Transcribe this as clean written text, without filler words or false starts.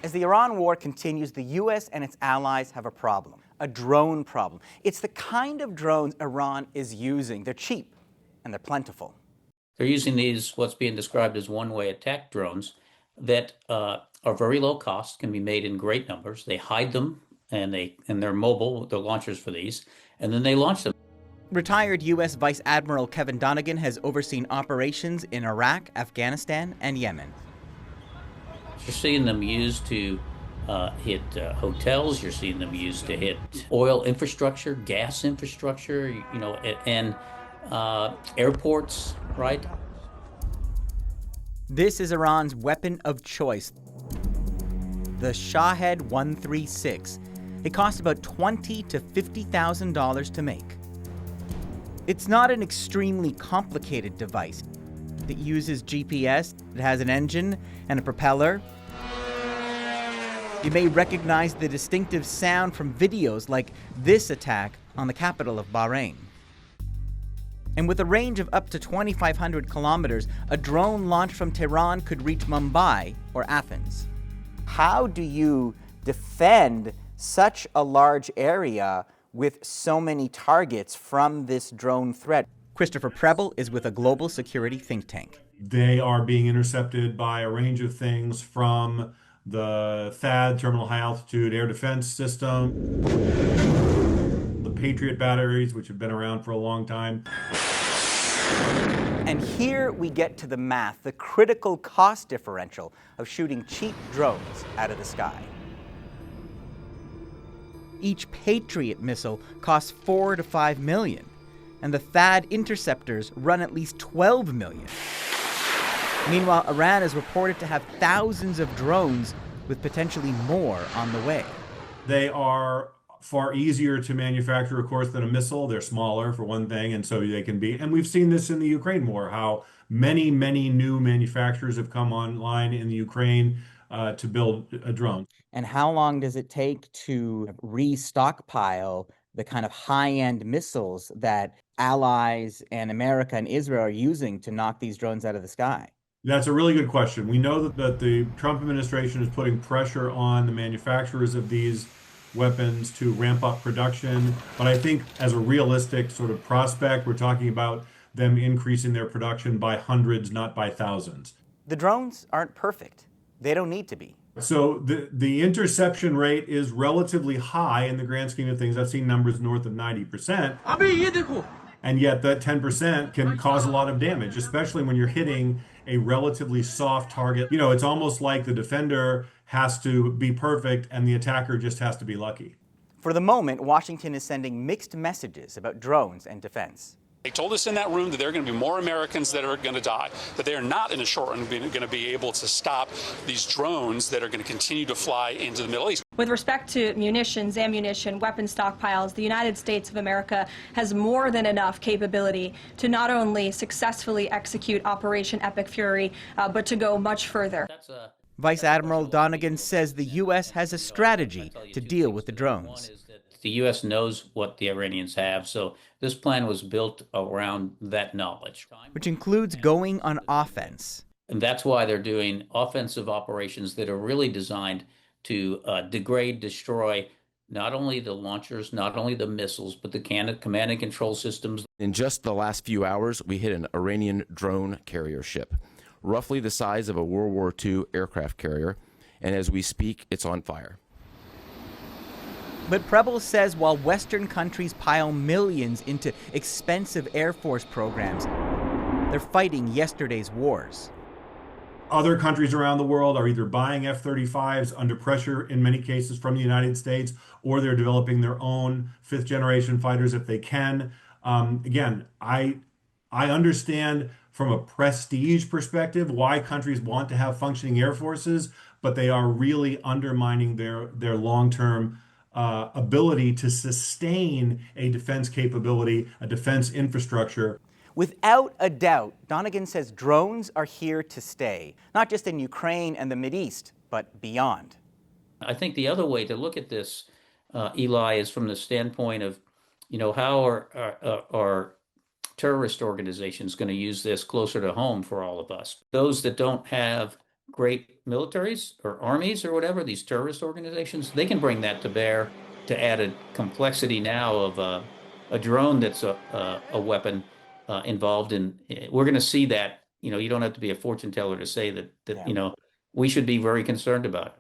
As the Iran war continues, the U.S. and its allies have a problem, a drone problem. It's the kind of drones Iran is using. They're cheap and they're plentiful. They're using these, what's being described as one-way attack drones that are very low cost, can be made in great numbers. They hide them and they're mobile, the launchers for these, and then they launch them. Retired U.S. Vice Admiral Kevin Donegan has overseen operations in Iraq, Afghanistan, and Yemen. You're seeing them used to hit hotels. You're seeing them used to hit oil infrastructure, gas infrastructure, and airports, right? This is Iran's weapon of choice, the Shahed 136. It costs about $20,000 to $50,000 to make. It's not an extremely complicated device. It uses GPS, it has an engine and a propeller. You may recognize the distinctive sound from videos like this attack on the capital of Bahrain. And with a range of up to 2,500 kilometers, a drone launched from Tehran could reach Mumbai or Athens. How do you defend such a large area with so many targets from this drone threat? Christopher Preble is with a global security think tank. They are being intercepted by a range of things, from the THAAD, Terminal High Altitude Air Defense System, the Patriot batteries, which have been around for a long time. And here we get to the math, the critical cost differential of shooting cheap drones out of the sky. Each Patriot missile costs $4 to $5 million, and the THAAD interceptors run at least $12 million. Meanwhile, Iran is reported to have thousands of drones with potentially more on the way. They are far easier to manufacture, of course, than a missile. They're smaller, for one thing, and so they can be. And we've seen this in the Ukraine war, how many new manufacturers have come online in the Ukraine to build a drone. And how long does it take to restockpile the kind of high-end missiles that allies and America and Israel are using to knock these drones out of the sky? That's a really good question. We know that the Trump administration is putting pressure on the manufacturers of these weapons to ramp up production. But I think as a realistic sort of prospect, we're talking about them increasing their production by hundreds, not by thousands. The drones aren't perfect. They don't need to be. So the interception rate is relatively high in the grand scheme of things. I've seen numbers north of 90%. And yet that 10% can cause a lot of damage, especially when you're hitting a relatively soft target. You know, it's almost like the defender has to be perfect and the attacker just has to be lucky. For the moment, Washington is sending mixed messages about drones and defense. They told us in that room that there are going to be more Americans that are going to die, that they are not in the short run going to be able to stop these drones that are going to continue to fly into the Middle East. With respect to munitions, ammunition, weapon stockpiles, the United States of America has more than enough capability to not only successfully execute Operation Epic Fury, but to go much further. Vice Admiral Donegan says the U.S. has a strategy to deal with the drones. The U.S. knows what the Iranians have, so this plan was built around that knowledge. Which includes going on offense. And that's why they're doing offensive operations that are really designed to degrade, destroy not only the launchers, not only the missiles, but the command and control systems. In just the last few hours, we hit an Iranian drone carrier ship, roughly the size of a World War II aircraft carrier, and as we speak, it's on fire. But Preble says while Western countries pile millions into expensive Air Force programs, they're fighting yesterday's wars. Other countries around the world are either buying F-35s under pressure, in many cases from the United States, or they're developing their own fifth-generation fighters if they can. Again, I understand from a prestige perspective why countries want to have functioning air forces, but they are really undermining their long-term ability to sustain a defense capability, a defense infrastructure. Without a doubt, Donegan says drones are here to stay, not just in Ukraine and the Mideast, but beyond. I think the other way to look at this, Eli, is from the standpoint of, how are terrorist organizations going to use this closer to home for all of us? Those that don't have great militaries or armies or whatever, these terrorist organizations, they can bring that to bear to added complexity now of a drone that's a weapon involved in. We're going to see that. You don't have to be a fortune teller to say that Yeah. we should be very concerned about it.